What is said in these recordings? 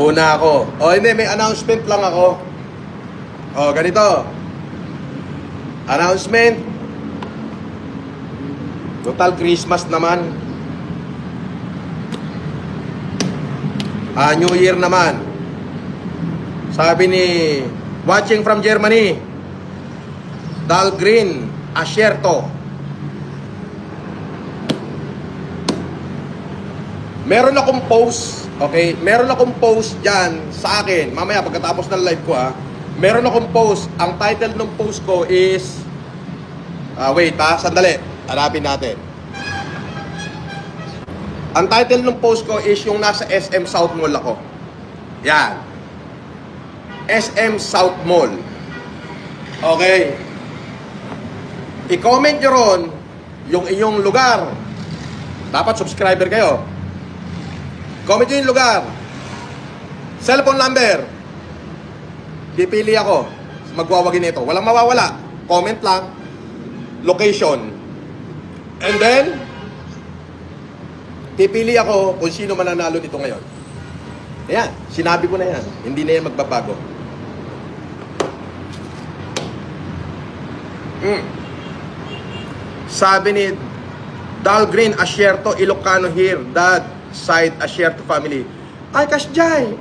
Una ako. O hindi, may announcement lang ako. O, ganito. Announcement. Total Christmas naman. New Year naman. Sabi ni watching from Germany, Dahlgren Ascherto. Meron akong post, okay? Meron akong post dyan sa akin. Mamaya pagkatapos ng live ko meron akong post. Ang title ng post ko is wait sandali. Hanapin natin. Ang title ng post ko is yung nasa SM South Mall ako. Yan. SM South Mall. Okay. I-comment nyo ron yung inyong lugar. Dapat subscriber kayo. Comment nyo yung lugar. Cellphone number. Pipili ako. Magwawagin ito. Walang mawawala. Comment lang. Location. And then, pipili ako kung sino mananalo nito ngayon. Ayan. Sinabi ko na yan. Hindi na yan magbabago. Sabi ni Dahlgren Ascherto, Ilocano here, dad side Ascherto family. Ay, kasjay.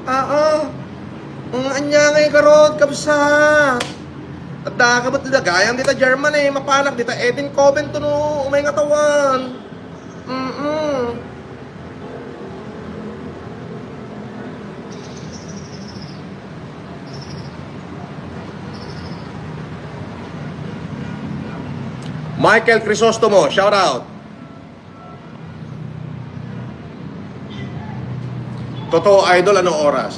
Anya ngay karod kabsa. At dakabat dita gayam dita German mapanak dita Edin Coven to no umay ngatawan. Michael Crisostomo, shout out. Totoo idol, anong oras?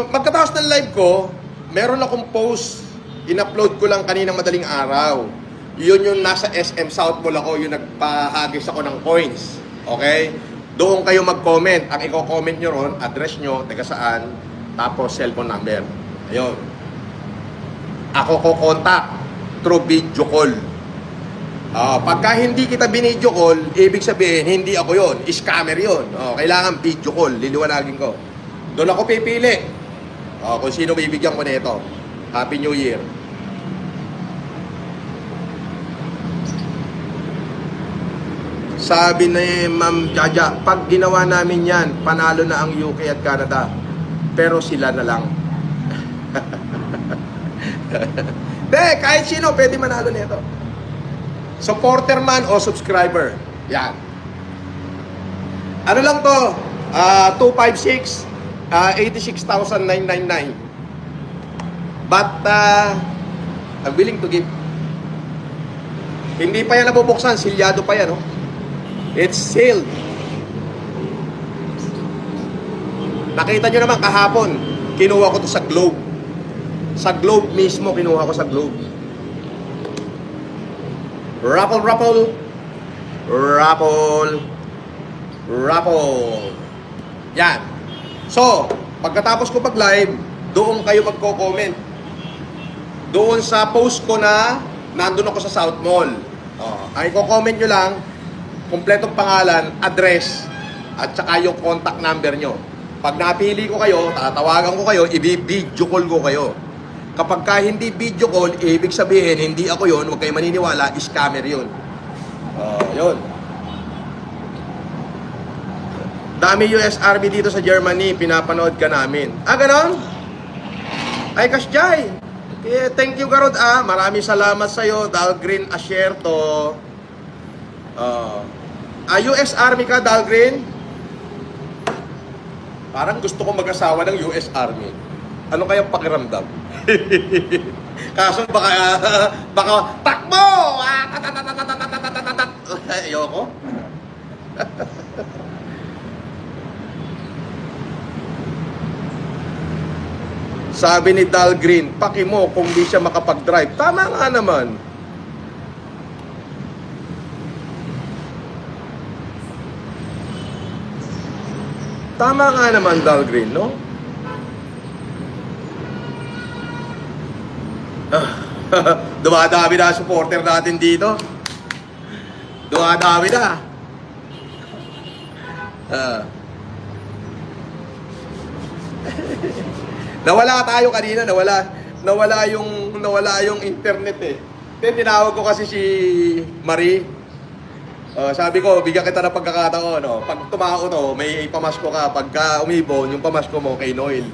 Magkatapos ng live ko, meron akong post, in-upload ko lang kaninang madaling araw. Yun yung nasa SM South Mall ako, yung nagpahagis ako ng coins. Okay? Doon kayo mag-comment. Ang i-comment nyo ron, address nyo, taga saan, tapos cellphone number. Ayun. Ako ko contact through video call. Pagka hindi kita binidyo call, ibig sabihin, hindi ako yon, scammer yon. Kailangan video call, liliwanagin ko. Doon ako pipili. Kung sino bibigyan ko nito. Happy New Year. Sabi ni Ma'am Jaja, pag ginawa namin yan, panalo na ang UK at Canada. Pero sila na lang. Kahit sino pwede manalo nito. Supporter man o subscriber. Yan. Ano lang to? 256 86,999. But I'm willing to give. Hindi pa yan nabubuksan, silyado pa yan, It's sealed. Nakita nyo naman kahapon, kinuha ko to sa Globe. Sa Globe mismo, kinuha ko sa Globe. Raffle, raffle. Raffle. Raffle. Yan. So, pagkatapos ko pag-live, doon kayo magko-comment. Doon sa post ko na nandun ako sa South Mall. Ang i-comment nyo lang, kumpletong pangalan, address, at saka yung contact number nyo. Pag napili ko kayo, tatawagan ko kayo, i-video call ko kayo. Kapag ka hindi video call, ibig sabihin, hindi ako yon, huwag kayo maniniwala, scammer yun. Yun. Dami US Army dito sa Germany, pinapanood ka namin. Ganon? Ay, kasjay. Thank you, Garod, Maraming salamat sa'yo, Dahlgren Ascherto. US Army ka, Dahlgren? Parang gusto ko mag-asawa ng US Army. Ano kayang pakiramdam? Kaso baka takbo! Ayoko. Sabi ni Dahlgren, paki mo kung di siya makapag-drive. Tama nga naman. Tama nga naman, Dahlgren, no? Dumadami na supporter natin dito. Dumadami na. Nawala tayo kanina, nawala yung internet eh. Then tinawag ko kasi si Marie. Sabi ko, bigyan kita ng pagkakataon, no? Pag tumao to, may pamasko ka. Pagka umipon, yung pamasko mo kay Noel.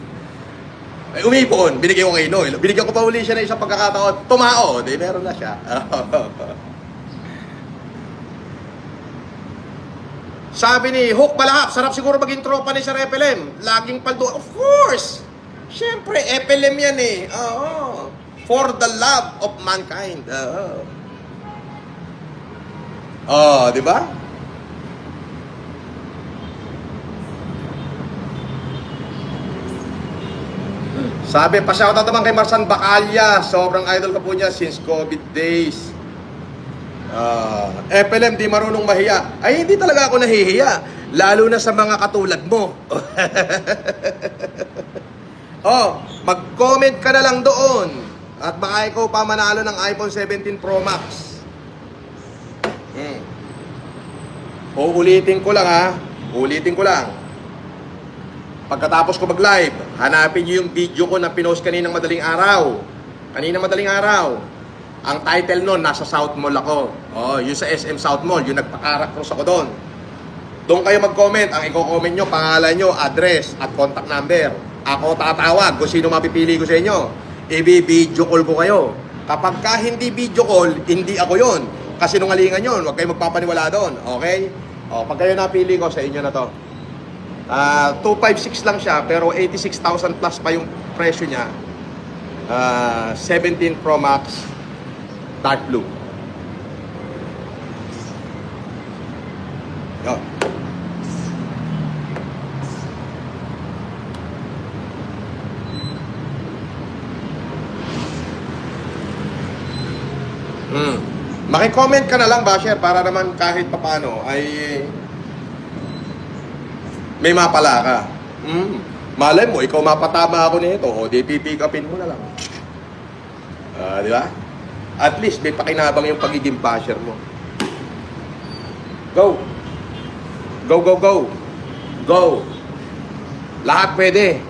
Ay, umipon, binigyan ko kay Noel. Binigyan ko pa uli siya ng isang pagkakataon. Tumao, di meron na siya. Sabi ni Hook Balahap, sarap siguro maging tropa ni Sir FLM. Laging paldo. Of course! Siyempre, FLM yan eh. Oo. For the love of mankind. Oo. Oh, di ba? Sabi, pa-shoutout naman kay Marsan Bacalla. Sobrang idol ka po niya since COVID days. FLM, di marunong mahiya. Ay, hindi talaga ako nahihiya. Lalo na sa mga katulad mo. Mag-comment ka na lang doon. At baka ikaw pa manalo ng iPhone 17 Pro Max. Ulitin ko lang ha. Ulitin ko lang. Pagkatapos ko mag-live, hanapin nyo yung video ko na pinost kaninang madaling araw. Kaninang madaling araw. Ang title nun, nasa South Mall ako. Yung sa SM South Mall, yung nagpakarakros ako doon. Doon kayo mag-comment. Ang i-comment nyo, pangalan nyo, address, at contact number. Ako tatawag kung sino mapipili ko sa inyo. I-video call ko kayo. Kapag ka hindi video call, hindi ako yon. Kasi nungalingan yun. Huwag kayo magpapaniwala doon. Okay? Pag kayo napili ko, sa inyo na to. 256 lang siya, pero 86,000 plus pa yung presyo niya. 17 Pro Max dark blue. Yo. Maki-comment ka na lang, Basher, para naman kahit papano ay may mapala ka. Malay mo, ikaw mapatama ako nito, o di pipick upin mo na lang. Di ba? At least may pakinabang yung pagiging basher mo. Go! Go, go, go! Go! Lahat pwede.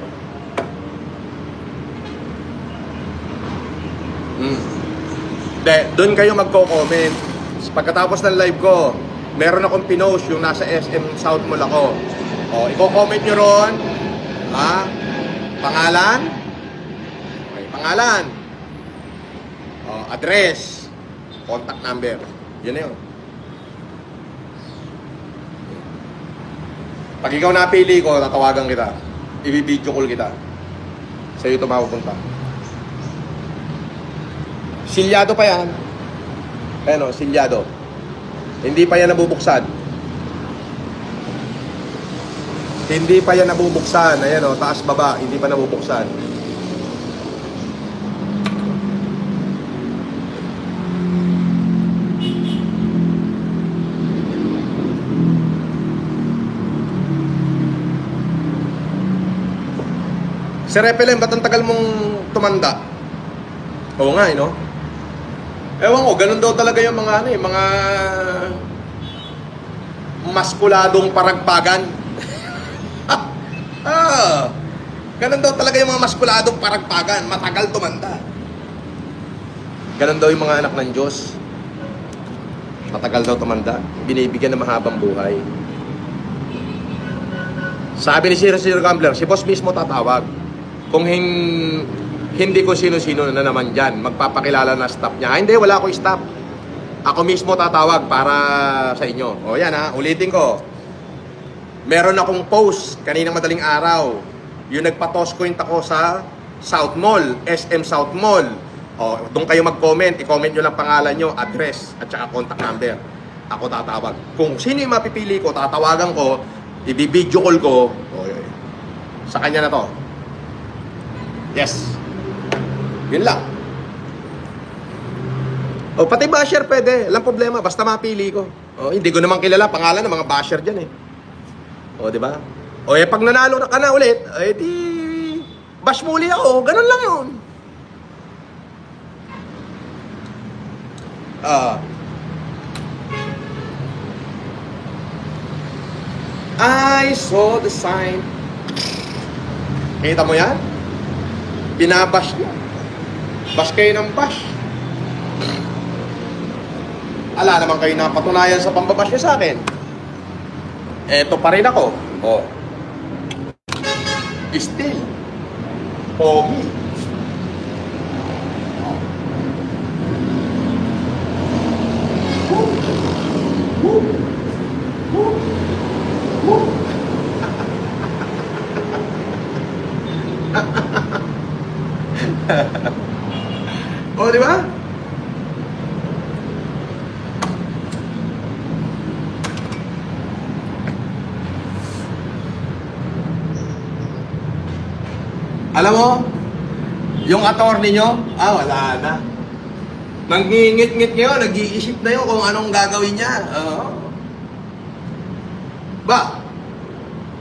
Doon kayo magko-comment. Pagkatapos ng live ko, meron akong pinost yung nasa SM South Mall ako. I-comment nyo ron. Pangalan. Okay, pangalan. Address. Contact number. Yun na yun. Pag ikaw napili ko, tatawagan kita. I-video call kita. Sa'yo ito mapupunta. Silyado pa yan. Ayan o, silyado. Hindi pa yan nabubuksan. Hindi pa yan nabubuksan. Ayan o, taas baba. Hindi pa nabubuksan. Sir FLM, ba't ang tagal mong tumanda? Oo nga, no? Ewan ko, ganun daw talaga yung mga mga maskuladong paragpagan. Ganun daw talaga yung mga maskuladong paragpagan, matagal tumanda. Ganun daw yung mga anak ng Diyos. Matagal daw tumanda, binibigyan ng mahabang buhay. Sabi ni Sir Gambler, si boss mismo tatawag. Kung hindi ko sino-sino na naman dyan, magpapakilala na staff niya. Hindi, wala akong staff. Ako mismo tatawag para sa inyo. O yan ha, ulitin ko. Meron akong post kaninang madaling araw. Yung nagpa-toss coin ako sa South Mall, SM South Mall. Doon kayo mag-comment. I-comment nyo lang pangalan nyo, address, at saka contact number. Ako tatawag. Kung sino yung mapipili ko, tatawagan ko, i-video call ko, sa kanya na to. Yes. Yun lang. Pati basher pwede. Walang problema. Basta mapili ko. Hindi ko naman kilala pangalan ng mga basher dyan eh. Di ba? Pag nanalo na ka na ulit, di bash muli ako. Ganun lang yun. I saw the sign. Kita mo yan? Binabash niya. Bash kayo ng bash. Ala naman kayo napatunayan sa pambabash niya sa akin. Eto pa rin ako. Oh. Still. Pogi. Oh, di ba? Alam mo, yung attorney nyo, wala na. Nangingit-ngit ngayon, nag-iisip na yun kung anong gagawin niya. Ba?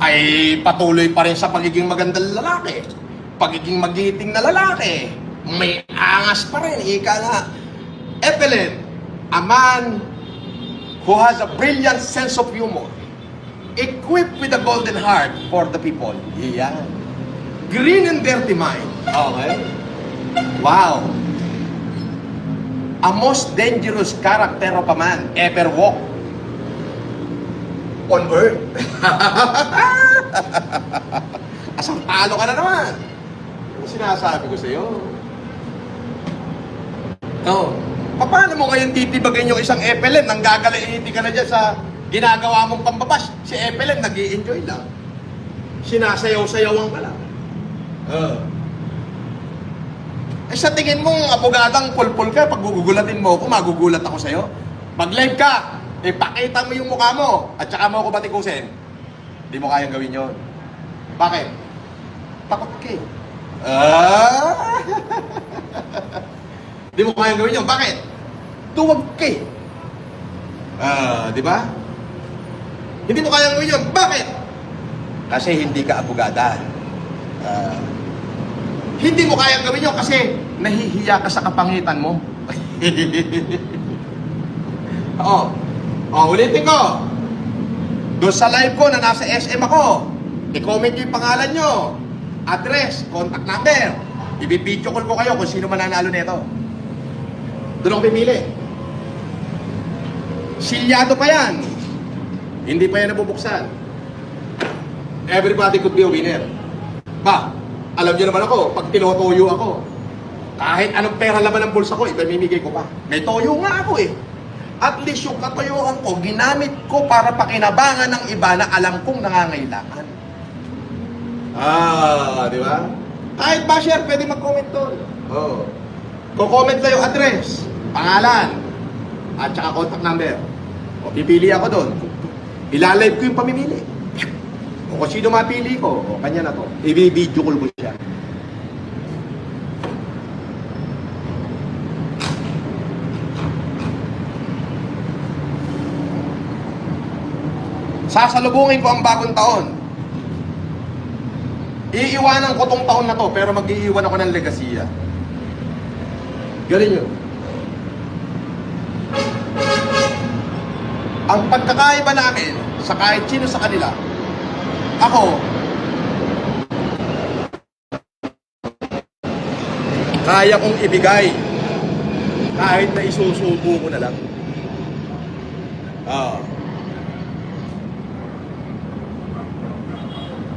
Ay patuloy pa rin sa pagiging magandang lalaki. Pagiging magiting na lalaki. May angas pa rin, ika nga. Evelyn, a man who has a brilliant sense of humor, equipped with a golden heart for the people. Iyan. Green and dirty mind. Okay? Wow. A most dangerous character of a man ever walk on earth. Asang talo ka na naman. Yung sinasabi ko sa'yo. Oh. Paano mo ngayon titibagin yung isang Evelyn nang gagalaiti ka na dyan sa ginagawa mong pambabash? Si Evelyn nag-i-enjoy lang. Sinasayaw-sayawan ka lang. Sa tingin mong abogadang pulpul ka, pag gugulatin mo ako, magugulat ako sa'yo. Mag-live ka, ipakita mo yung mukha mo, at saka mo ako batikusin. Di mo kayang gawin yon. Bakit? Takot ka eh. Di mo kayang gawin yon. Bakit? Duwag ka eh. Di ba? Hindi mo kayang gawin yon. Bakit? Kasi hindi ka abogada. Hindi mo kayang gawin yun kasi nahihiya ka sa kapangitan mo. Ulitin ko. Doon sa live ko na nasa SM ako, i-comment nyo yung pangalan nyo, address, contact number. Ibibidyo call ko kayo kung sino mananalo nito. Doon ako pipili. Silyado pa yan. Hindi pa yan nabubuksan. Everybody could be a winner. Ba, alam niyo naman ako, pag tinotoyo ako, kahit anong pera laman ng bulsa ko, ipamimigay ko pa. May toyo nga ako eh. At least yung katoyoan ko, ginamit ko para pakinabangan ng iba na alam kong nangangailangan. Di ba? Kahit basher, pwede mag-comment doon. Ko-comment lang yung address, pangalan, at saka contact number. Pipili ako doon. Ilalive ko yung pamimili. O kung sino mapili ko, kanya na to. I-video call ko siya. Sasalubungin ko ang bagong taon. Iiwanan ko tong taon na to, pero mag-iiwan ako ng legasiya. Galing yun. Ang pagkakaiba namin sa kahit sino sa kanila, ako, kaya kong ibigay kahit na isusubo ko na lang.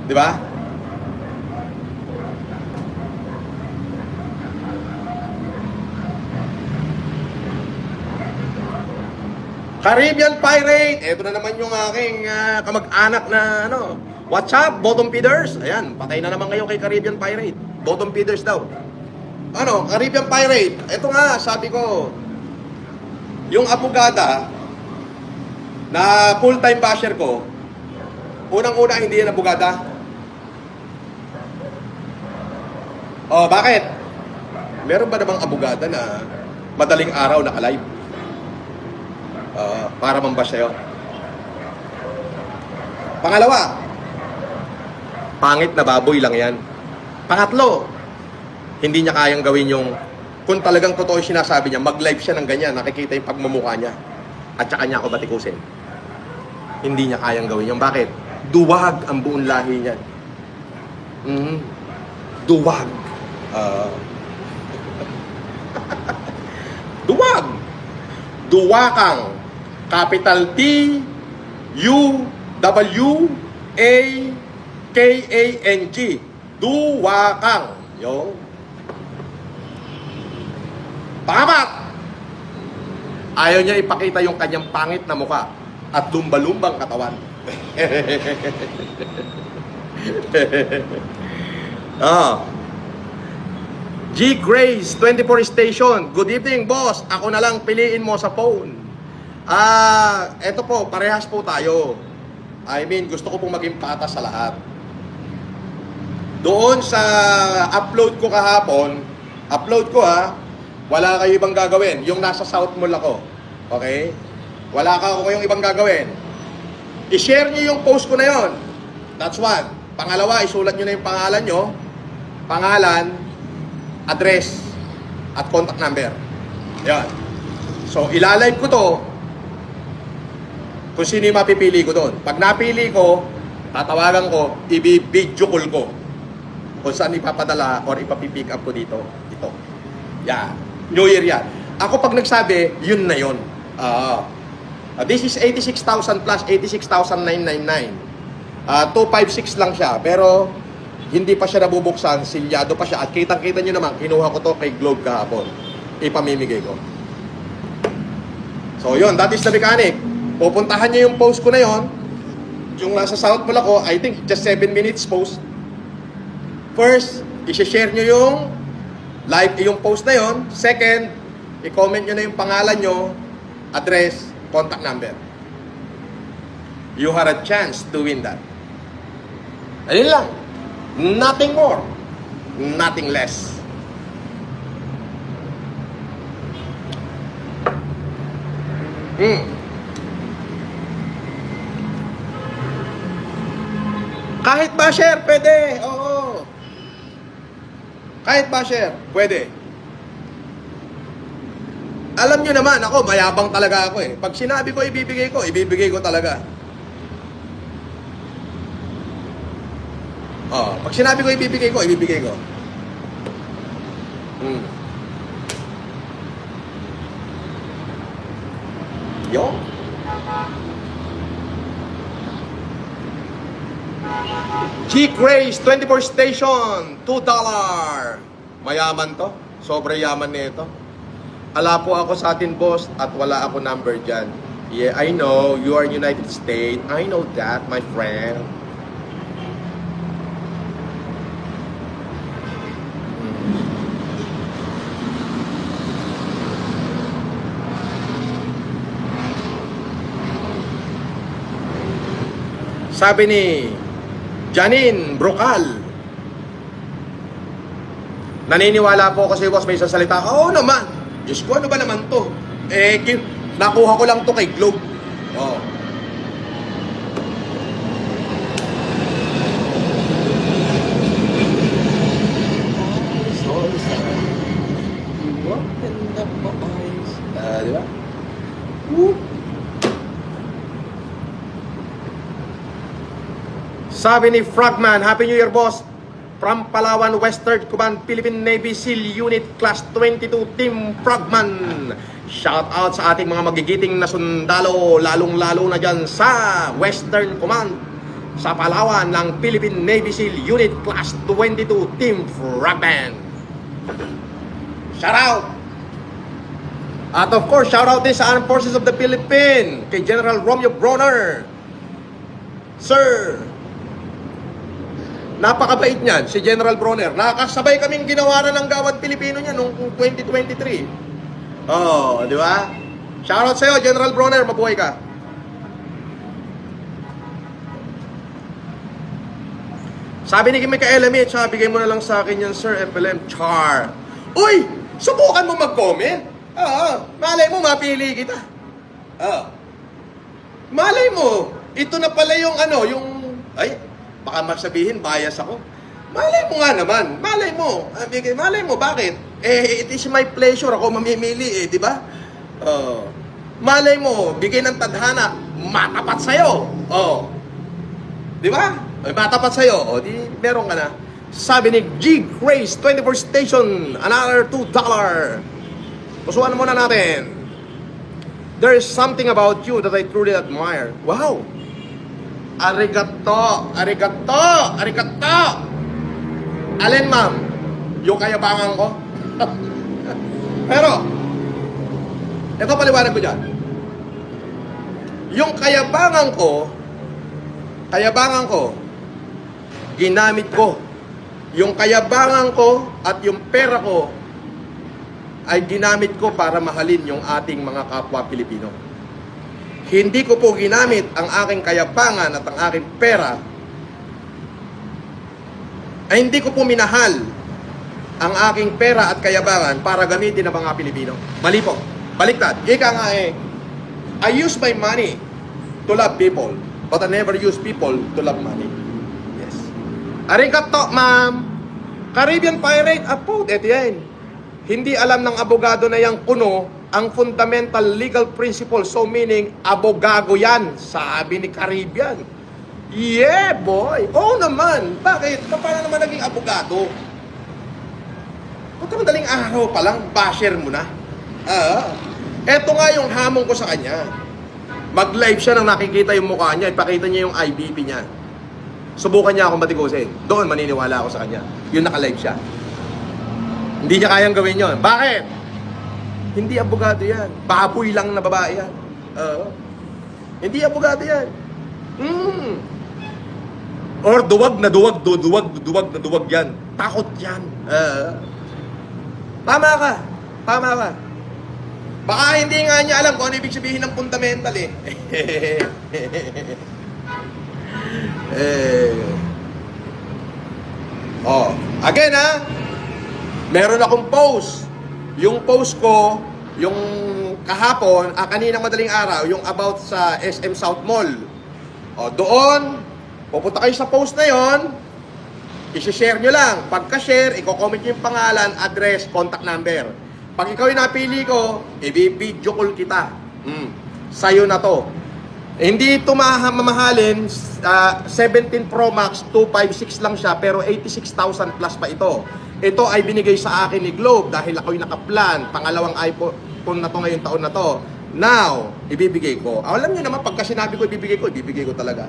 Di ba? Caribbean Pirate, eto na naman yung aking kamag-anak na what's up, bottom feeders? Ayan, patay na naman kayo kay Caribbean Pirate. Bottom feeders daw. Caribbean Pirate. Ito nga, sabi ko, yung abogada na full-time basher ko, unang-una hindi yan abogada. Bakit? Meron ba namang abogada na madaling araw naka-live? Para mambash sa'yo. Pangalawa, pangit na baboy lang yan. Pangatlo, hindi niya kayang gawin yung, kung talagang totoo yung sinasabi niya, mag-live siya ng ganyan, nakikita yung pagmumukha niya, at saka niya ako batikusin. Hindi niya kayang gawin yung bakit? Duwag ang buong lahi niyan. Duwag. Ah. Duwag. Duwakang. Capital T, U, W, A, K, A, N, G. Duwakang. Yung. Pangapat. Ayaw niya ipakita yung kanyang pangit na mukha at lumba-lumbang katawan. G. Grace, 24 Station. Good evening, boss. Ako na lang piliin mo sa phone. Eto po, parehas po tayo. I mean, gusto ko pong maging patas sa lahat. Doon sa upload ko kahapon, wala kayo ibang gagawin. Yung nasa South Mall ako. Okay? Wala kayong ibang gagawin. I-share nyo yung post ko na yon. That's one. Pangalawa, isulat nyo na yung pangalan nyo. Pangalan, address, at contact number. Yan. So, ilalive ko to kung sino yung mapipili ko doon. Pag napili ko, tatawagan ko, i-video call ko kung saan ipapadala or ipapipick up ko dito. Ito. Yan. New Year yan. Ako pag nagsabi, yun na yun. This is 86,000 plus 86,999. 256 lang siya. Pero, hindi pa siya nabubuksan, silyado pa siya. At kitang-kita nyo naman, kinuha ko to kay Globe kahapon. Ipamimigay ko. So yun, that is the mechanic. Pupuntahan nyo yung post ko na yon. Yung nasa South Mall ako, I think just 7 minutes post. First, i-share nyo yung yung post na yon. Second, i-comment nyo na yung pangalan nyo, address, contact number. You had a chance to win that. Ayun lang. Nothing more, nothing less. Kahit ba-share, pwede. Oo. Kahit ba-share, pwede. Alam nyo naman, ako, mayabang talaga ako eh. Pag sinabi ko, ibibigay ko talaga. Pag sinabi ko, ibibigay ko. Yo. G. Grace, 24 Station, $2. Mayaman to. Sobrang yaman nito. Ala po ako sa atin, boss, at wala ako number dyan. Yeah, I know, you are United States. I know that, my friend. Sabi ni Janine Brocal, naniniwala po kasi boss may isang salita. Oo naman. Diyos ko, ano ba naman to? Nakuha ko lang to kay Globe. Di ba? Sabi ni Frogman, Happy New Year, boss. From Palawan, Western Command, Philippine Navy SEAL Unit Class 22, Team Frogman. Shout out sa ating mga magigiting na sundalo, lalong-lalo na dyan sa Western Command, sa Palawan ng Philippine Navy SEAL Unit Class 22, Team Frogman. Shout out! At of course, shout out din sa Armed Forces of the Philippines, kay General Romeo Bronner. Sir, napakabait niyan, si General Bronner. Nakakasabay kaming ginawaran ng Gawad Pilipino niya noong 2023. Di ba? Shoutout sa'yo, General Bronner, mabuhay ka. Sabi ni Michaela Mitch, bigay mo na lang sa akin yan, Sir FLM Char. Uy! Subukan mo mag-comment. Malay mo, mapili kita. Malay mo, ito na pala yung baka masabihin, bias ako. Malay mo nga naman. Malay mo, bakit? It is my pleasure. Ako mamimili di ba? Malay mo, bigay ng tadhana, matapat sa'yo. Di ba? Matapat sa'yo. Di, meron ka na. Sabi ni G. Grace, 24 Station, another $2. Pusuan muna natin. There is something about you that I truly admire. Wow! Arigato! Arigato! Arigato! Alin, ma'am? Yung kayabangan ko? Pero, ito paliwanag ko dyan. Yung kayabangan ko, ginamit ko. Yung kayabangan ko at yung pera ko ay ginamit ko para mahalin yung ating mga kapwa Pilipino. Hindi ko po ginamit ang aking kayabangan at ang aking pera ay hindi ko po minahal ang aking pera at kayabangan para gamitin ng mga Pilipino. Mali po. Baliktad. Ika nga I use my money to love people, but I never use people to love money. Yes. Arigato, ma'am. Caribbean Pirate, po, eto yan. Hindi alam ng abogado na yang kuno ang fundamental legal principle. So meaning, abogago yan, sabi ni Caribbean. Yeah, boy. Oo naman. Bakit? Paano naman naging abogado? Ba't madaling araw pa lang, basher mo na? Eto nga yung hamon ko sa kanya. Mag-live siya nang nakikita yung mukha niya, ipakita niya yung IBP niya. Subukan niya akong batikusin. Doon maniniwala ako sa kanya. Yung naka-live siya. Hindi niya kayang gawin yon. Bakit? Hindi abogado yan. Baboy lang na babae yan. Hindi abogado yan. Or duwag na duwag yan. Takot yan. Tama ka. Baka hindi nga niya alam kung ano ibig sabihin ng fundamental eh. Again meron akong post. Yung post ko, yung kahapon, kaninang madaling araw, yung about sa SM South Mall. Doon, pupunta kayo sa post na yon, i-share nyo lang. Pagka-share, i-comment nyo yung pangalan, address, contact number. Pag ikaw yung napili ko, i-video call kita. Sa'yo na to. Hindi ito mamahalin, 17 Pro Max, 256 lang siya, pero 86,000 plus pa ito. Ito ay binigay sa akin ni Globe dahil ako'y nakaplan. Pangalawang iPhone na to ngayong taon na to. Now, ibibigay ko. Alam niyo naman, pagka sinabi ko ibibigay ko talaga.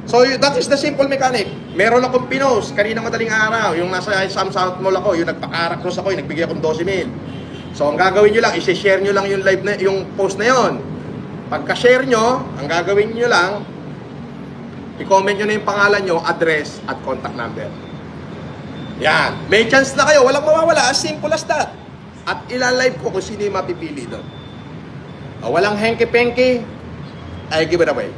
So, that is the simple mechanic. Meron akong pinost, kanina madaling araw, yung nasa Sam South Mall ako, yung nagpakarakros ako, yung nagbigay akong 12,000. So, ang gagawin nyo lang, i-share nyo lang yung live na, yung post na yon. Pagka-share nyo, ang gagawin nyo lang, i-comment nyo na yung pangalan nyo, address, at contact number. Yan. May chance na kayo. Walang mawawala. As simple as that. At ilalive ko kung sino yung mapipili doon. Walang henke-penke. I give it away.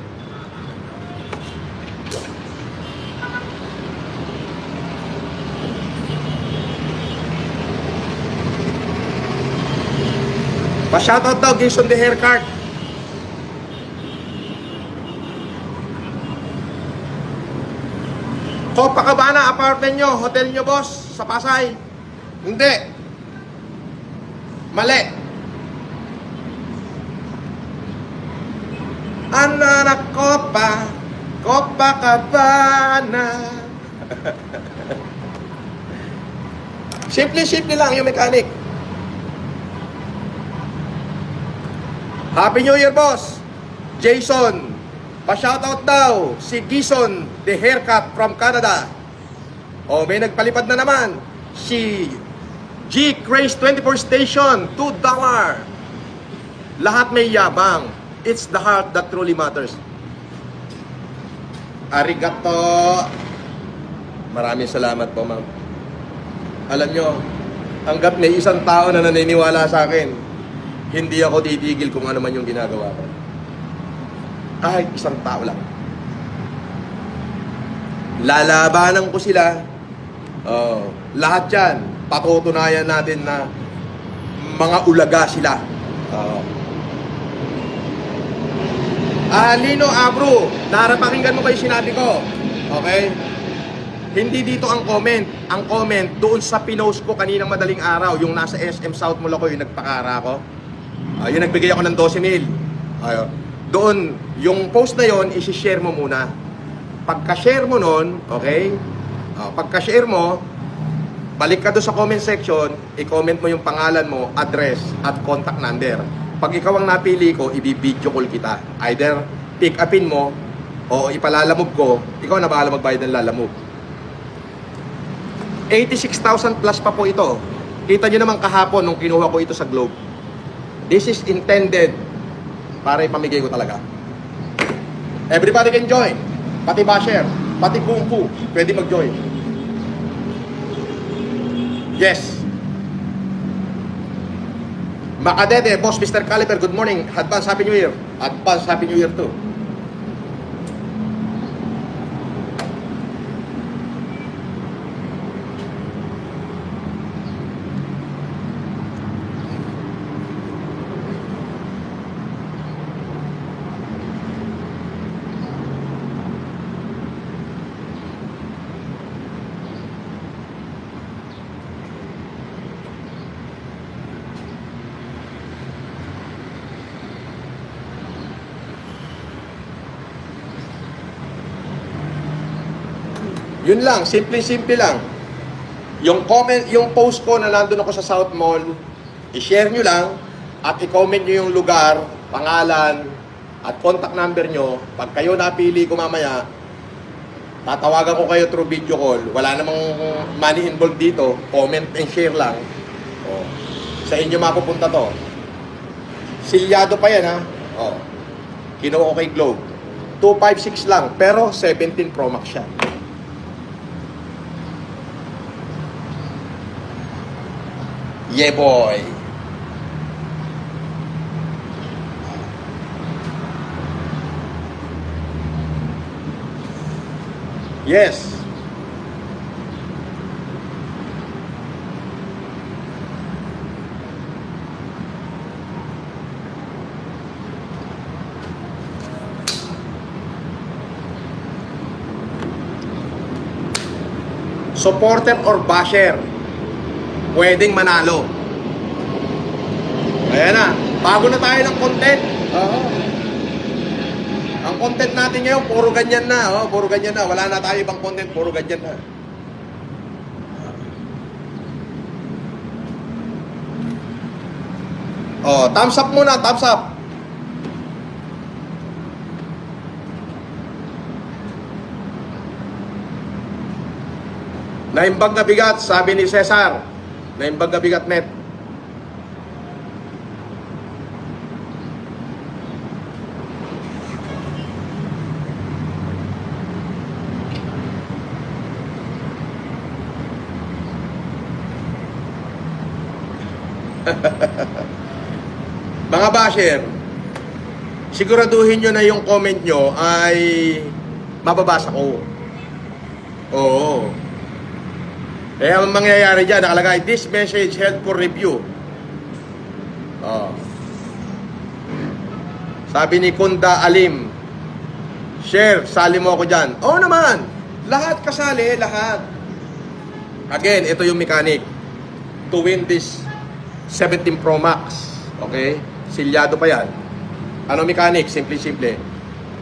Pa-shoutout daw, Jason the Haircut. Copacabana, apartment nyo, hotel nyo, boss, sa Pasay. Hindi. Mali. Anak Copacabana. Simple lang yung mechanic. Happy New Year, boss. Jason. Pa-shoutout daw si Gison the Haircut from Canada. May nagpalipad na naman. Si G. Grace 24 Station, $2. Lahat may yabang. It's the heart that truly matters. Arigato. Maraming salamat po, ma'am. Alam nyo, hanggat may isang tao na naniniwala sa akin, hindi ako titigil kung ano man yung ginagawa ko. Kahit isang tao lang. Lalabanan ko sila. Lahat yan, patutunayan natin na mga ulaga sila. Lino Abro, pakinggan mo ba yung sinabi ko? Okay? Hindi dito ang comment. Ang comment doon sa pinost ko kaninang madaling araw, yung nasa SM South Mall ako, yung nagpakara ko. Yung nagbigay ako ng 12,000. Doon, yung post na yon, isi-share mo muna. Pagka-share mo nun, okay? Pagka-share mo, Balik ka doon sa comment section, i-comment mo yung pangalan mo, address, at contact number. Pag ikaw ang napili ko, i-video call kita. Either pick upin mo, o ipalalamove ko, ikaw na bahala magbayad ng lalamove. 86,000 plus pa po ito. Kita nyo naman kahapon nung kinuha ko ito sa Globe. This is intended para ipamigay ko talaga. Everybody can join. Pati basher, pati kung fu, pwede mag-join. Yes. Makadede, Boss Mr. Caliper, good morning. Advance Happy New Year. Advance Happy New Year too. Yun lang, simple lang. Yung comment, yung post ko na nandun ako sa South Mall, i-share nyo lang at i-comment nyo yung lugar, pangalan, at contact number nyo. Pag kayo napili ko mamaya, tatawagan ko kayo through video call. Wala namang money involved dito. Comment and share lang. Oh. Sa inyo mapupunta to. Silyado pa yan ha. Oh. Kinuha ko kay Globe. 256 lang, pero 17 Pro Max siya. Yeah, boy. Yes. Supporter or basher, pwedeng manalo. Ayan na, bago na tayo ng content. Ang content natin ngayon, puro ganyan na. Puro ganyan na. Wala na tayo ibang content, puro ganyan na. Thumbs up muna, thumbs up. Naimbag na bigat, sabi ni Cesar. Naimbag na bigat net. Mga basher, siguraduhin nyo na yung comment nyo ay mababasa ko. Oo. Kaya ang mangyayari dyan, nakalagay, this message held for review. Sabi ni Kunda Alim, share, sali mo ako dyan. Oo naman, lahat kasali, lahat. Again, ito yung mechanic to win this 17 Pro Max. Okay? Silyado pa yan. Ano mechanic? Simple.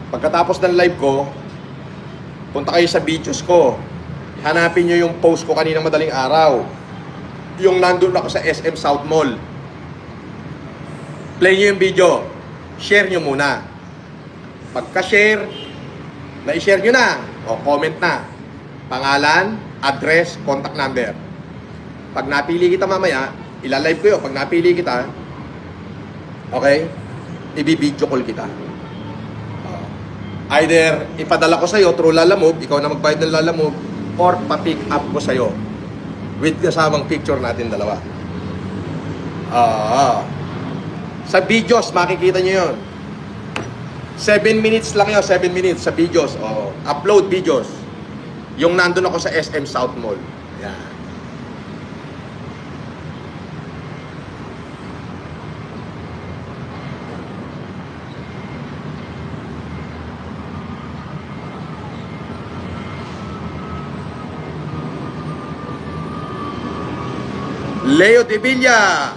Pagkatapos ng live ko, punta kayo sa videos ko. Hanapin nyo yung post ko kaninang madaling araw. Yung nandun ako sa SM South Mall. Play nyo yung video. Share nyo muna. Pagka-share, na-share nyo na. O, comment na. Pangalan, address, contact number. Pag napili kita mamaya, ilalive ko yun. Pag napili kita, okay, i-video call kita. Either ipadala ko sa'yo through lalamove, ikaw na magbayad ng lalamove, or pa-pick up ko sa'yo with kasamang picture natin dalawa. Sa videos, makikita nyo yun. 7 minutes lang yun, 7 minutes sa videos. Upload videos. Yung nandun ako sa SM South Mall. Yan. Leo de Villa.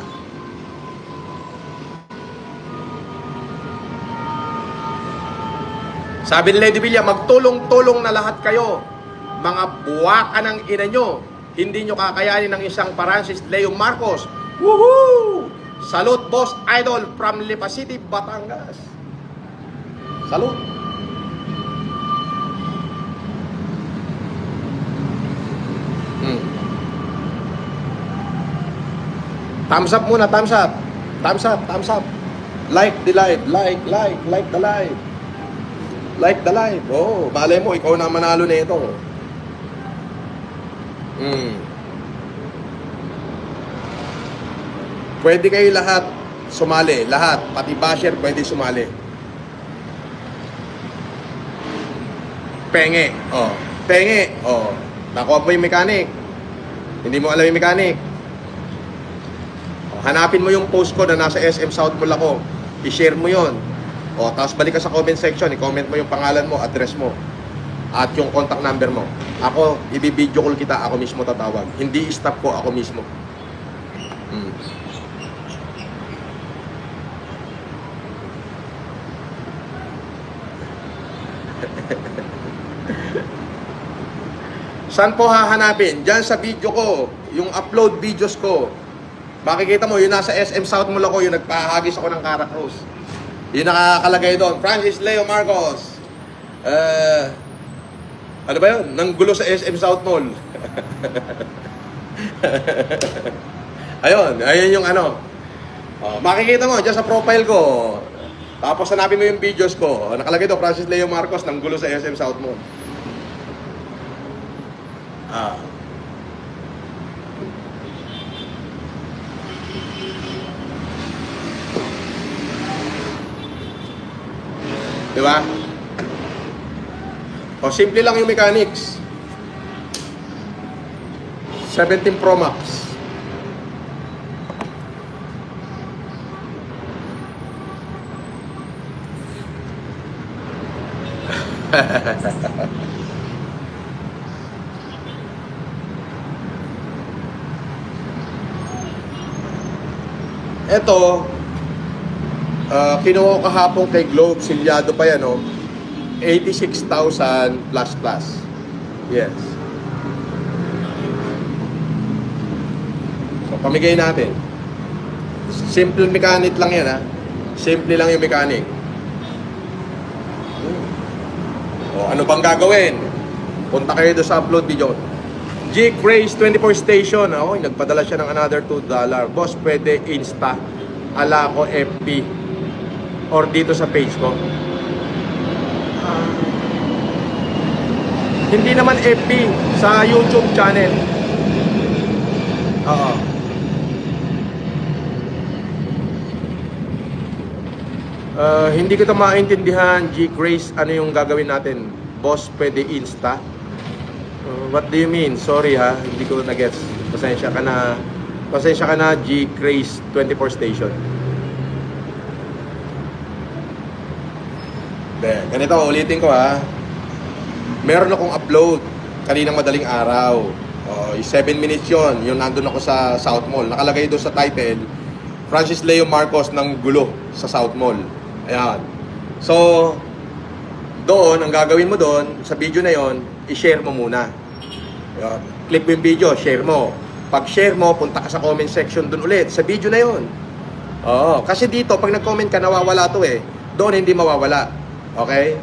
Sabi ni Leo de Villa, magtulong-tulong na lahat kayo. Mga buwaka ng ina nyo. hindi nyo kakayanin ng isang Francis Leo Marcos. Woohoo! Salute, Boss Idol from Lipa City, Batangas. Salute. Thumbs up muna, thumbs up. Thumbs up, thumbs up. Like the live, like the live. Like the live. Oh, malay mo, ikaw na manalo na ito. Pwede kayo lahat sumali, lahat, pati basher pwede sumali. Penge, oh. Penge, oh. Nakuha mo yung mechanic. Hindi mo alam yung mechanic. Hanapin mo yung post ko na nasa SM South Mall ako. I-share mo yon. O, tapos balik ka sa comment section. I-comment mo yung pangalan mo, address mo, at yung contact number mo. Ako, i-video call kita. Ako mismo tatawag. Hindi staff ko, ako mismo. Saan po hahanapin? Diyan sa video ko. Yung upload videos ko. Makikita mo, yung nasa SM South Mall ako, yung nagpahagis ako ng Cara Cruz. Yung nakakalagay doon, Francis Leo Marcos. Ano ba yun? Nanggulo sa SM South Mall. Ayun yung ano. Makikita mo, dyan sa profile ko. Tapos hanapin mo yung videos ko. Nakalagay doon, Francis Leo Marcos, nanggulo sa SM South Mall. Diba? O, simple lang yung mechanics. 17 Pro Max. Ito, kinuha ko kahapon kay Globe, silyado pa yan, no? 86,000 plus. Yes. So, pamigay natin. Simple mechanic lang yan, ha? Simple lang yung mechanic. O, ano bang gagawin? Punta kayo doon sa upload video. G-Craze 24 Station. Oh, nagpadala siya ng another $2. Boss, pwede Insta. Ala ko FB. Or dito sa page ko. Hindi naman FB. Sa YouTube channel. Oo. Hindi ko ito maintindihan. G-Craze, ano yung gagawin natin? Boss, pwede Insta. What do you mean? Sorry ha, hindi ko na-gets. Pasensya ka na G-Craze 24 Station. Ganito, ulitin ko ha. Meron akong upload kaninang madaling araw. 7 minutes yon. Yung nandun ako sa South Mall. Nakalagay doon sa title, Francis Leo Marcos ng gulo sa South Mall. Ayan. So, doon, ang gagawin mo doon, sa video na yon, i-share mo muna. Click mo yung video, share mo. Pag share mo, punta ka sa comment section doon ulit, sa video na yon. Kasi dito, pag nag-comment ka, nawawala to eh. Doon, hindi mawawala. Okay?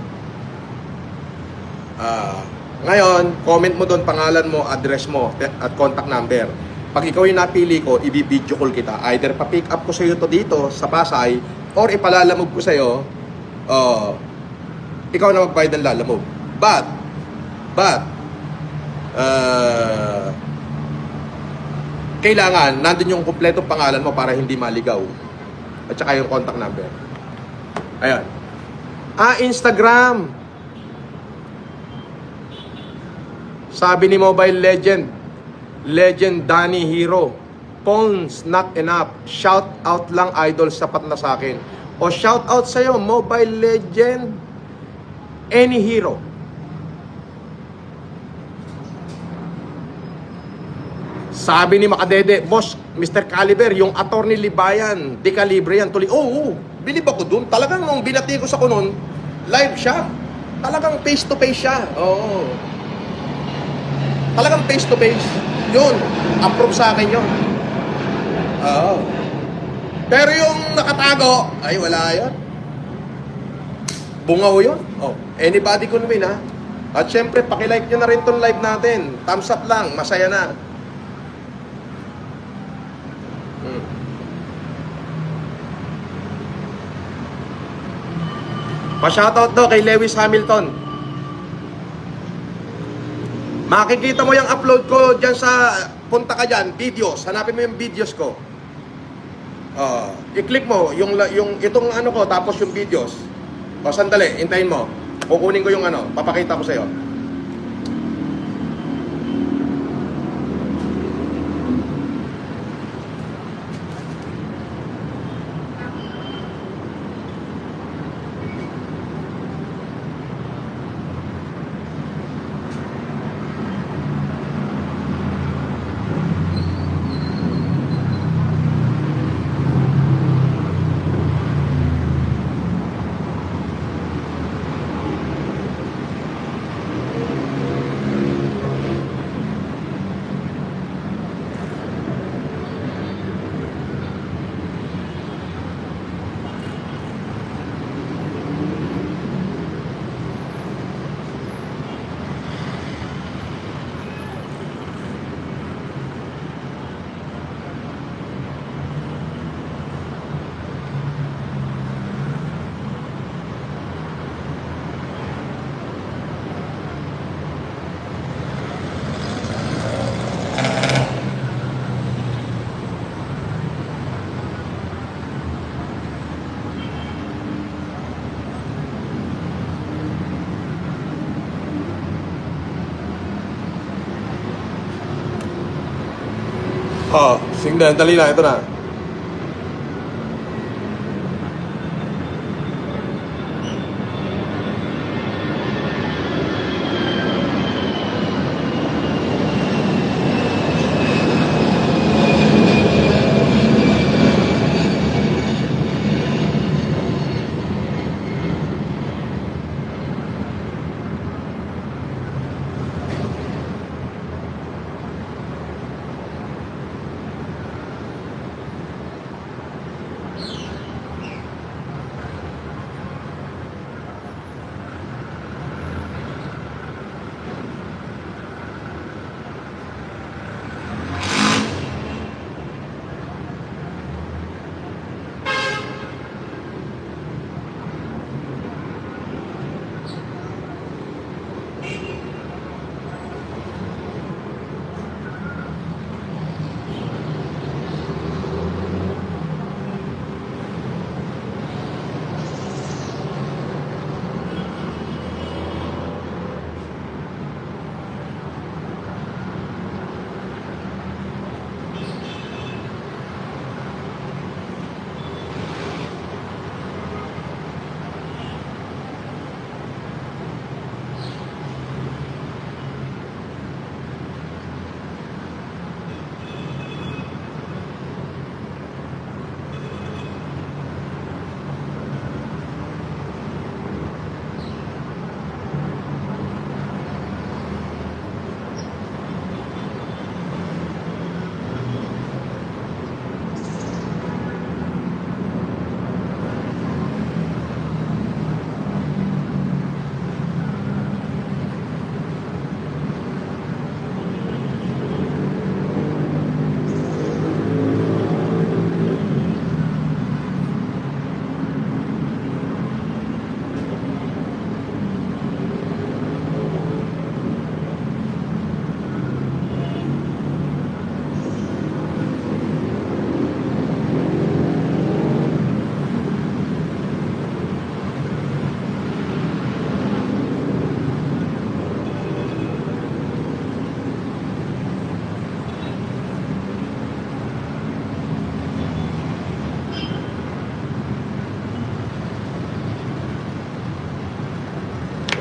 Ngayon, comment mo doon, pangalan mo, address mo, at contact number. Pag ikaw yung napili ko, i-video call kita. Either pa-pick up ko sa iyo to dito, sa Pasay, or ipalalamog ko sa iyo, ikaw na magbayad ng lalamog. But, kailangan nandun yung kumpletong pangalan mo para hindi maligaw, at saka yung contact number. Ayan. Instagram. Sabi ni Mobile Legend Danny Hero, phones not enough, shout out lang idol, sapat na sa akin. O shout out sa'yo, Mobile Legend any hero. Sabi ni Makadede, boss, Mr. Caliber, yung attorney Libayan, di kalibre yan. Tuloy, bilib ako dun. Talagang nung binati ko sa kunon, live siya. Talagang face to face siya. Talagang face to face. Yun, approve sa akin yun. Oo. Pero yung nakatago, ay wala yun. Bungaw yun. Oh, anybody can win, ha? At syempre, pakilike nyo na rin tong live natin. Thumbs up lang, masaya na. Pa-shoutout daw kay Lewis Hamilton. Makikita mo yung upload ko dyan sa, punta ka dyan, videos. Hanapin mo yung videos ko. I-click mo yung itong ano ko, tapos yung videos. O, sandali, hintayin mo. Kukunin ko yung ano, papakita ko sa'yo. Sige na, dali na, ito na.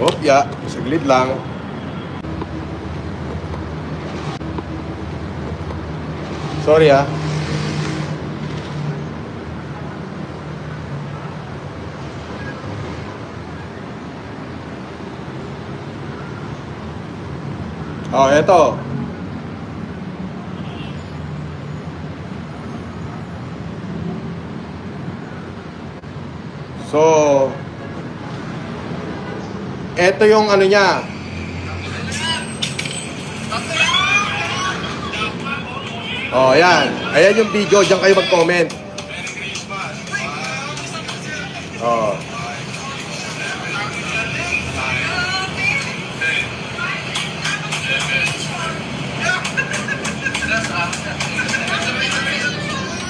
Opya, saglit lang. Sorry ah. Oh, eto. So, eto yung ano niya. Oh, yan. Ayan yung video. Diyan kayo mag-comment. Oh.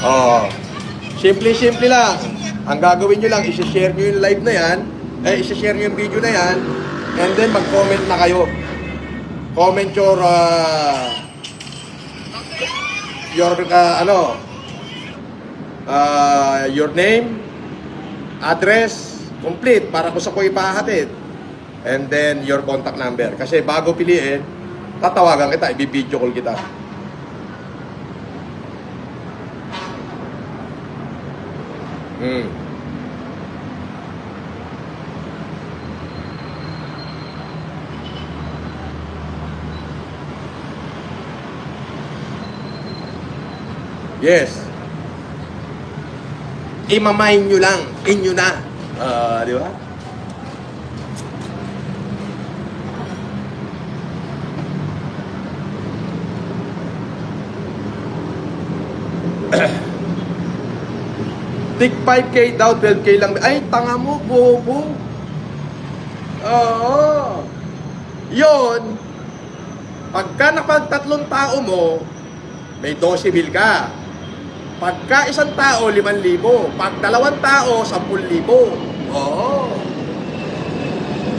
Oh. Simple-simple lang. Ang gagawin nyo lang, isi-share nyo yung live na yan, isi-share nyo yung video na yan, and then mag-comment na kayo. Comment your name, address, complete, para kung sa ko ipahatid. And then, your contact number. Kasi bago piliin, tatawagan kita, i-video call kita. Yes. Imamain nyo lang. Inyo na. Di ba? Tik 5K daw, 12K lang. Ay, tanga mo, bobo. Oo. Yun. Pagka napagtatlong tao mo, may 12,000 ka. Pagka isang tao, 5,000. Pag dalawang tao, 10,000. Oo.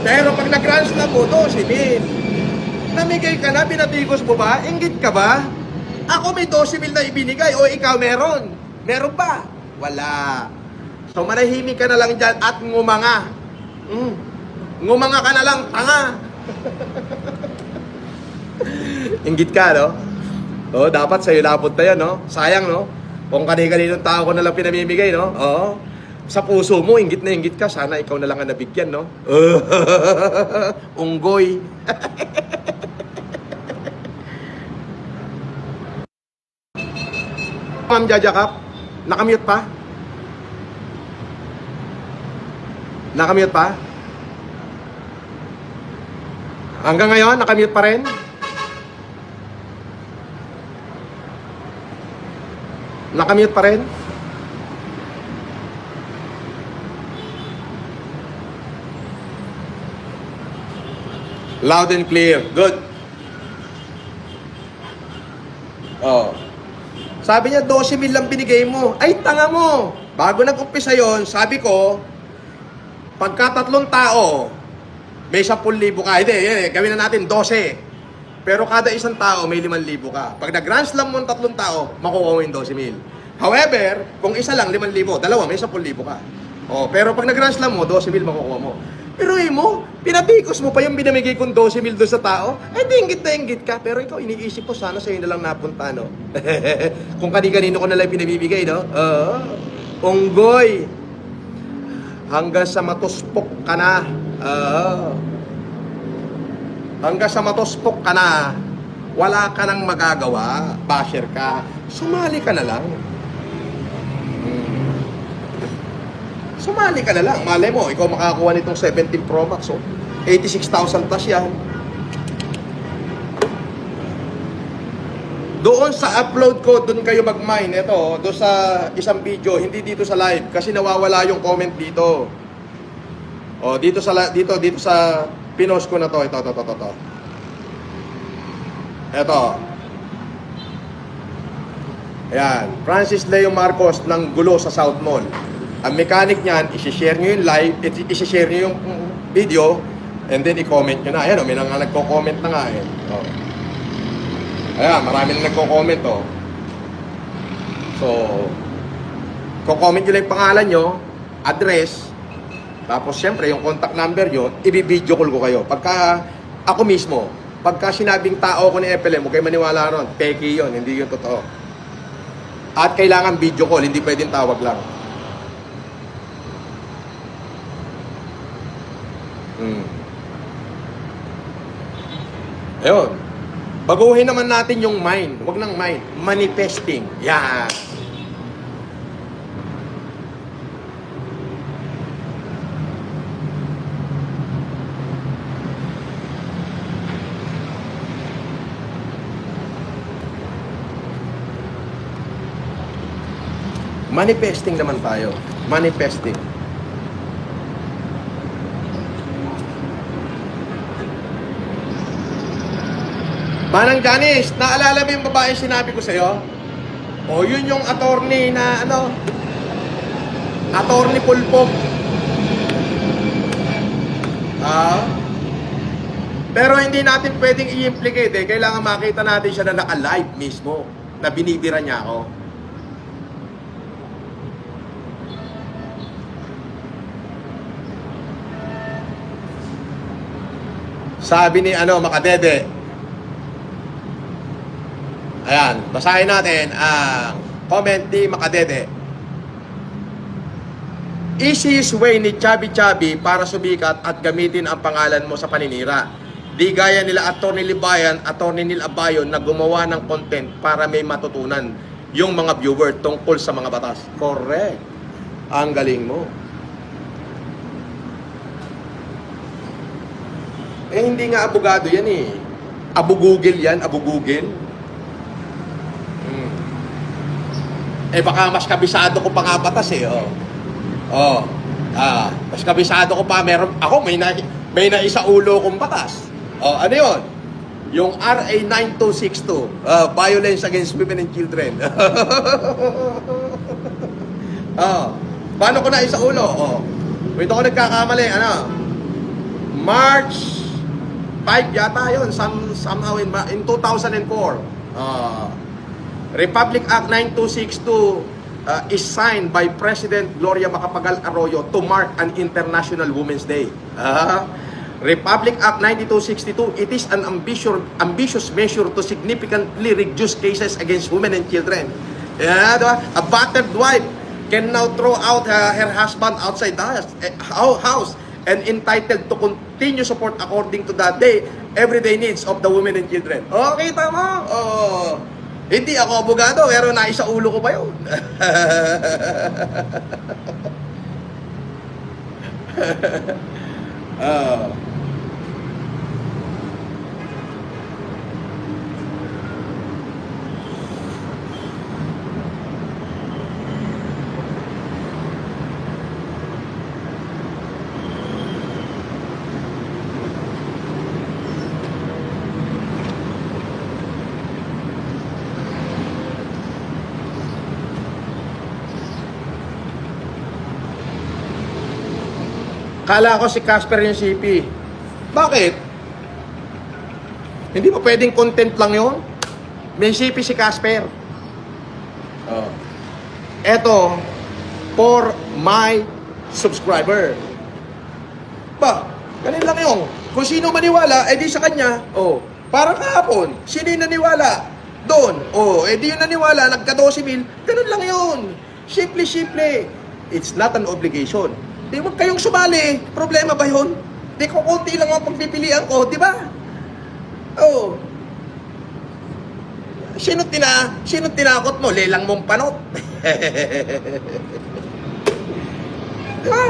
Pero pag nag-grand slam mo, 12,000. Namigay ka na, pinatigos mo ba? Inggit ka ba? Ako may 12,000 na ibinigay, o ikaw meron. Meron ba? Wala. So manahimik ka na lang dyan at ngumanga. Ngumanga ka na lang, tanga. Inggit ka, no? Oh, dapat sa'yo napunta yan, no? Sayang, no? Kung kani-kaninong tao ko na lang pinamimigay, no? Oo. Sa puso mo, inggit na inggit ka. Sana ikaw na lang ang nabigyan, no? Unggoy. Ma'am Jajakap, nakamute pa? Nakamute pa? Hanggang ngayon, nakamute pa rin? Nakamute pa rin? Loud and clear. Good. Oh. Sabi niya, 12,000 lang binigay mo. Ay, tanga mo. Bago nag-umpisa yon, sabi ko, pagka tatlong tao, may 10,000 ka. Hindi, gawin na natin 12. Pero kada isang tao, may 5,000 ka. Pag nag-grand slam mo ng tatlong tao, makukuha mo yung 12,000. However, kung isa lang, 5,000. Dalawa, may 10,000 ka. Oh, pero pag nag-grand slam mo, 12,000 makukuha mo. Pero mo, pinatikos mo pa yung binamigay kong 12,000 doon sa tao. Eh, di inggit na inggit ka. Pero ikaw, iniisip ko, sana sa'yo na lang napunta, no? Kung kani-kanino ko na lang pinabibigay, no? Unggoy. Hanggang sa matuspok ka na. Hanggang sa matuspok ka na, wala ka nang magagawa. Basher ka. Sumali ka na lang. Sumali ka na lang. Malay mo, ikaw makakuha nitong 17 Pro Max. So, 86,000 plus yan. Doon sa upload ko, doon kayo mag-mine. Ito, doon sa isang video, hindi dito sa live. Kasi nawawala yung comment dito. O, dito sa pinost ko na to. Ito. Ito. Ayan. Francis Leo Marcos ng Gulo sa South Mall. Ang mechanic niyan, isi-share nyo yung live, isi-share nyo yung video, and then i-comment nyo na. Ayan, may nagko-comment na nga eh. Oh. Ayan, marami na nagko-comment oh. So, ko-comment nyo lang yung pangalan nyo, address, tapos syempre yung contact number nyo, i-video call ko kayo. Pagka ako mismo, pagka sinabing tao ko ni FLM, huwag kayo maniwala ron, peke yun, hindi yun totoo. At kailangan video call, hindi pwedeng tawag lang. Ayun. Baguhin naman natin yung mind. Huwag nang mind. Manifesting. Yan. Manifesting naman tayo. Manifesting. Manang Janice, naalala mo yung babae sinabi ko sa'yo? O, yun yung attorney na attorney pulpog. Pero hindi natin pwedeng i-implicate Kailangan makita natin siya na naka-live mismo, na binibira niya ako. Sabi ni Makadede. Ayan, basahin natin ang comment ni Makadede. Easiest way ni Chubby para sumikat at gamitin ang pangalan mo sa paninira. Di gaya nila Atty. Libayan, Atty. Neil Abayon na gumawa ng content para may matutunan yung mga viewer tungkol sa mga batas. Correct. Ang galing mo. Hindi nga abogado yan Abu Google yan, Abu Google. Baka mas kabisado ko pa nga batas mas kabisado ko pa. Meron ako, may naisa ulo kong batas. Ano yun? Yung RA 9262, Violence Against Women and Children. Paano ko na isa ulo? Wait ako nagkakamali, March 5 yata yun, somehow in 2004. Republic Act 9262 is signed by President Gloria Macapagal Arroyo to mark an International Women's Day. Republic Act 9262, it is an ambitious measure to significantly reduce cases against women and children. Diba? A battered wife can now throw out her husband outside the house and entitled to continue support according to the everyday needs of the women and children. Kita mo? Hindi ako abogado, pero naisa ulo ko pa yun. Kala ko si Casper yung CP. Bakit? Hindi ba pwedeng content lang yun? May CP si Casper. Eto, for my subscriber. Ganun lang yun. Kung sino maniwala, edi sa kanya. Parang kahapon, sino yung naniwala? Doon. Edi yung naniwala, nagka-12,000. Ganun lang yun. Simple. It's not an obligation. Di wag kayong sumali. Problema ba yun? Di ko konti lang ang pagpipilian ko, di ba? Sino tinakot mo? Lelang mong panot. Di ba?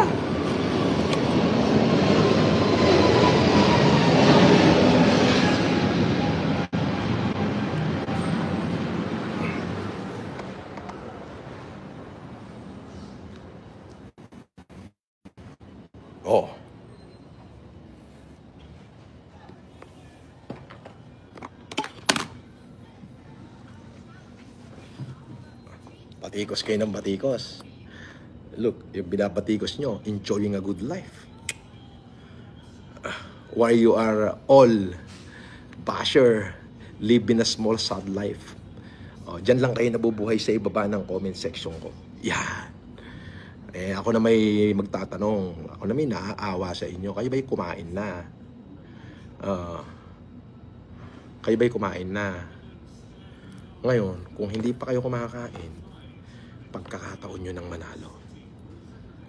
Batikos kayo ng batikos. Look, yung binabatikos nyo, enjoying a good life. Why you are all basher, living a small sad life. Diyan lang kayo nabubuhay sa ibaba ng comment section ko. Yan. Ako na may magtatanong. Ako na may naaawa sa inyo. Kayo ba'y kumain na? Kayo ba'y kumain na? Ngayon, kung hindi pa kayo kumakain, pagkakataon nyo ng manalo.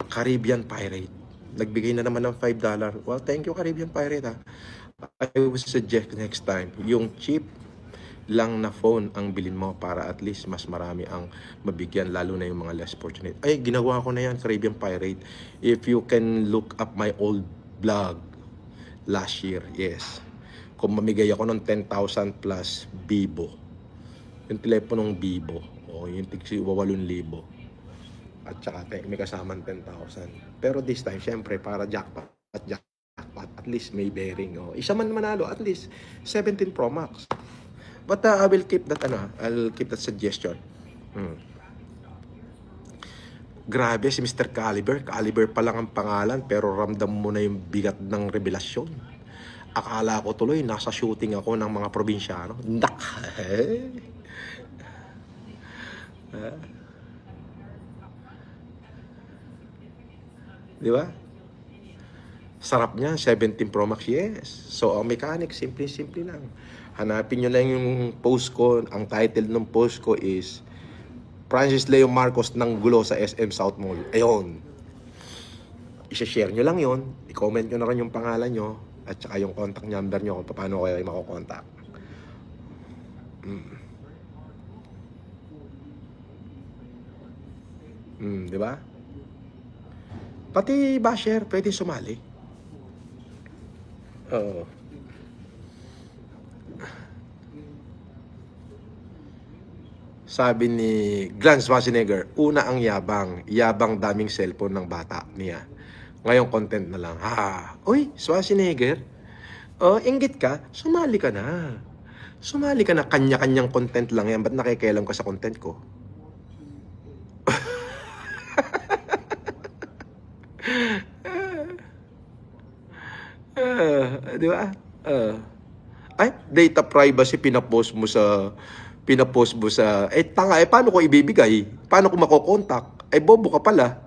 Caribbean Pirate. Nagbigay na naman ng $5. Well, thank you Caribbean Pirate I would suggest next time, yung cheap lang na phone ang bilin mo para at least mas marami ang mabigyan, lalo na yung mga less fortunate. Ginawa ko na yan, Caribbean Pirate. If you can look up my old vlog last year, yes. Kung mamigay ako ng 10,000 plus Vivo. Yung teleponong Vivo. Yung tigsi 8,000. At saka may kasamang 10,000. Pero this time, syempre, para jackpot, at least may bearing. Oh. Isa man manalo, at least 17 Pro Max. But I will keep that, I'll keep that suggestion. Grabe si Mr. Caliber. Caliber pa lang ang pangalan, pero ramdam mo na yung bigat ng revelasyon. Akala ko tuloy, nasa shooting ako ng mga probinsyano. Nak! Di ba? Sarap niya, 17 Pro Max, yes. So, ang mechanics, simple-simple lang. Hanapin nyo lang yung post ko. Ang title ng post ko is Francis Leo Marcos ng gulo sa SM South Mall. Ayun. I-share nyo lang yon. I-comment nyo na rin yung pangalan nyo at saka yung contact number nyo kung paano kayo makokontak. Di ba? Pati basher, pwede sumali. Oo. Sabi ni Glenn Schwarzenegger, una ang yabang. Yabang daming cellphone ng bata niya. Ngayon content na lang. Uy, Schwarzenegger. Oh, inggit ka? Sumali ka na. Sumali ka na. Kanya-kanyang content lang yan. Ba't nakikialam ka sa content ko? Di ba? Ay, data privacy pinapost mo sa tanga, paano ko ibibigay? Paano ko makokontak? Bobo ka pala.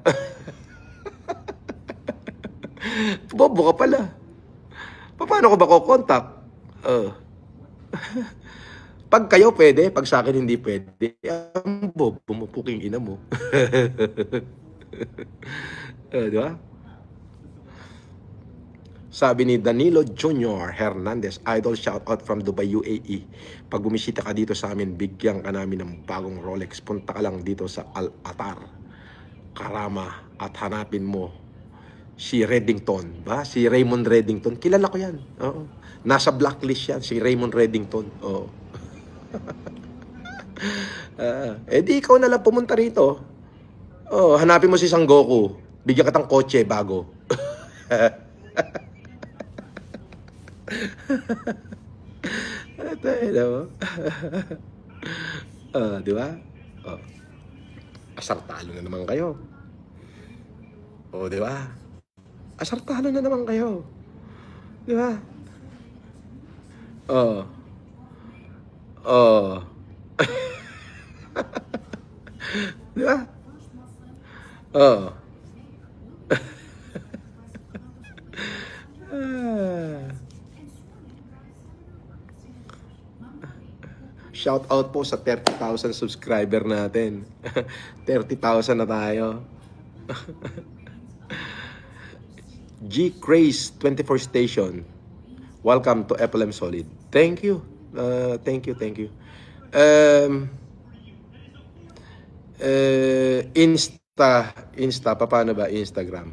Bobo ka pala. Paano ko makokontak? Pag kayo pwede, pag sa akin hindi pwede, ang bobo mo, puking ina mo. Di ba? Sabi ni Danilo Jr. Hernandez, idol shoutout from Dubai, UAE. Pag bumisita ka dito sa amin, bigyan ka namin ng bagong Rolex. Punta ka lang dito sa Al-Atar, Karama, at hanapin mo si Reddington. Ba? Si Raymond Reddington. Kilala ko yan. Oo. Nasa blacklist yan, si Raymond Reddington. Oo. Di ikaw na lang pumunta rito. Hanapin mo si Sangoku. Bigyan ka ng kotse bago. Di ba? Asar talo na naman kayo. Di ba? Asar talo na naman kayo. Di ba? Di ba? Shout out po sa 30,000 subscriber natin. 30,000 na tayo. G Craze 24 Station. Welcome to FLM Solid. Thank you. Thank you. Insta, paano ba Instagram?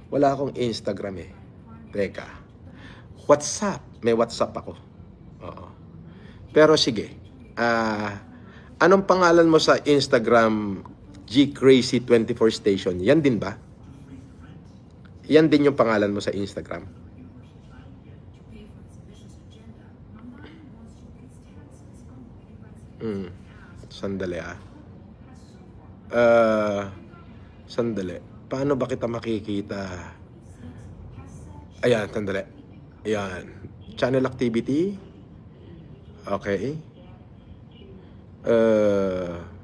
Wala akong Instagram eh. Teka. WhatsApp, may WhatsApp ako. Oo. Pero sige. Anong pangalan mo sa Instagram? G Crazy 24 Station. Yan din ba? Yan din yung pangalan mo sa Instagram. Sandali Sandali. Paano ba kita makikita? Ayan, sandali. Ayan. Channel activity. Okay.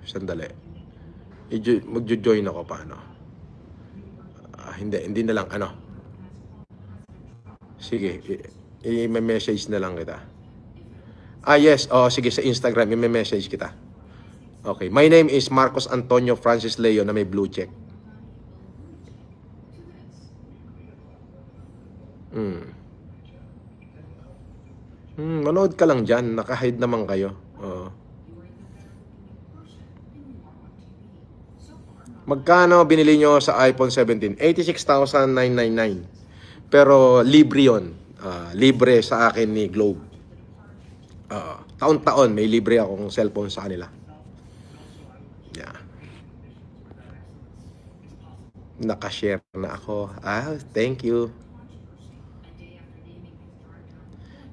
Sandali. Magjo-join ako paano? Hindi na lang. Sige. I-message na lang kita. Yes. Sige, sa Instagram, i-message kita. Okay. My name is Marcos Antonio Francis Leo na may blue check. Manood ka lang dyan. Naka-hide naman kayo. Magkano binili nyo sa iPhone 17? 86,999. Pero libre yun. Libre sa akin ni Globe. Taon-taon may libre akong cellphone sa kanila. Yeah. Nakashare na ako. Thank you.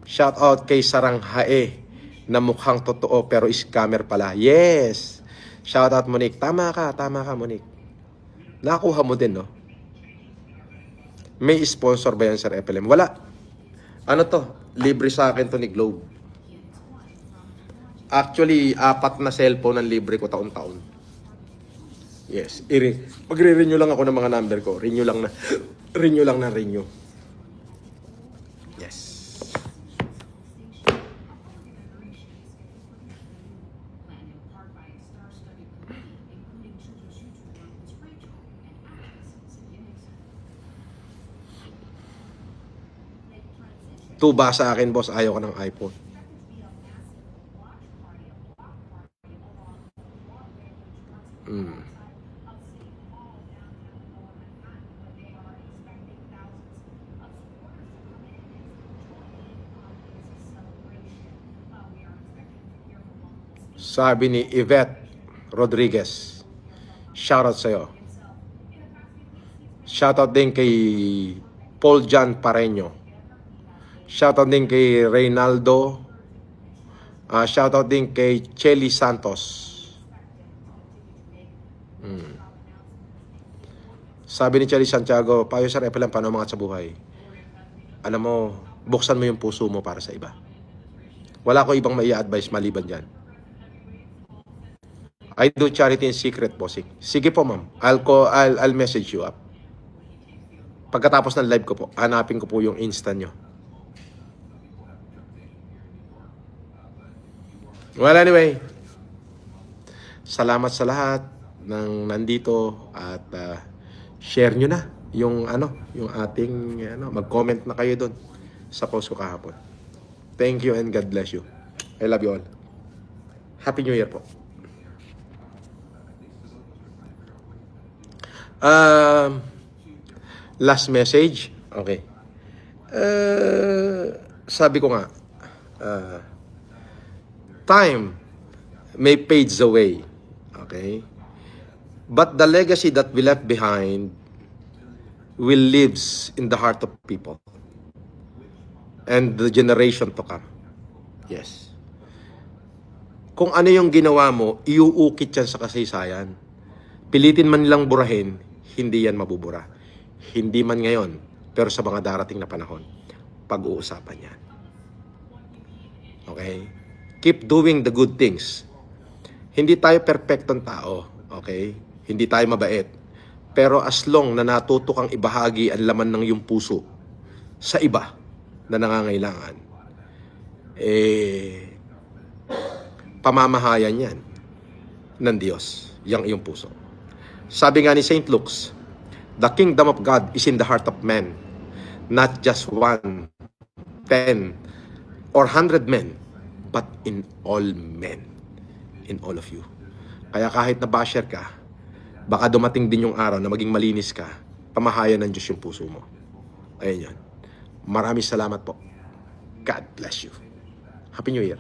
Shout out kay Saranghae na mukhang totoo pero scammer pala. Yes. Shout out Monique. Tama ka Monique. Nakuha mo din, no? May sponsor ba yan, Sir FLM? Wala. Ano to? Libre sa akin to ni Globe. Actually, 4 na cellphone ang libre ko taon-taon. Yes. Magre-renew lang ako ng mga number ko. Renew lang na renew. Yes. Tuba sa akin, boss. Ayaw ko ng iPhone. Sabi ni Yvette Rodriguez, shoutout sa'yo. Shoutout din kay Paul John Pareño. Shoutout din kay Reynaldo. Shoutout din kay Chelly Santos. Sabi ni Chelly Santiago, payo Sir FLM, paano mga sa buhay? Alam mo, buksan mo yung puso mo para sa iba. Wala ko ibang mai-advise maliban dyan. I do charity in secret, bossing. Sige po, ma'am. I'll message you up. Pagkatapos ng live ko po, hanapin ko po yung Insta nyo. Well, anyway, salamat sa lahat ng nandito at share nyo na yung ating mag-comment na kayo doon sa post ko kahapon. Thank you and God bless you. I love you all. Happy New Year po. Last message. Okay. Sabi ko nga, time may fades away. Okay? But the legacy that we left behind will lives in the heart of people and the generation to come. Yes. Kung ano yung ginawa mo, iuukit yan sa kasaysayan. Pilitin man nilang burahin, hindi yan mabubura. Hindi man ngayon, pero sa mga darating na panahon, pag-uusapan yan. Okay? Keep doing the good things. Hindi tayo perfectong tao. Okay? Hindi tayo mabait. Pero as long na natuto kang ibahagi ang laman ng iyong puso sa iba na nangangailangan, pamamahayan yan ng Diyos, yang iyong puso. Sabi nga ni St. Luke, the kingdom of God is in the heart of man, not just 1, 10, or 100 men, but in all men, in all of you. Kaya kahit na basher ka, baka dumating din yung araw na maging malinis ka, pamahayan ng Diyos yung puso mo. Ayan yan. Maraming salamat po. God bless you. Happy New Year.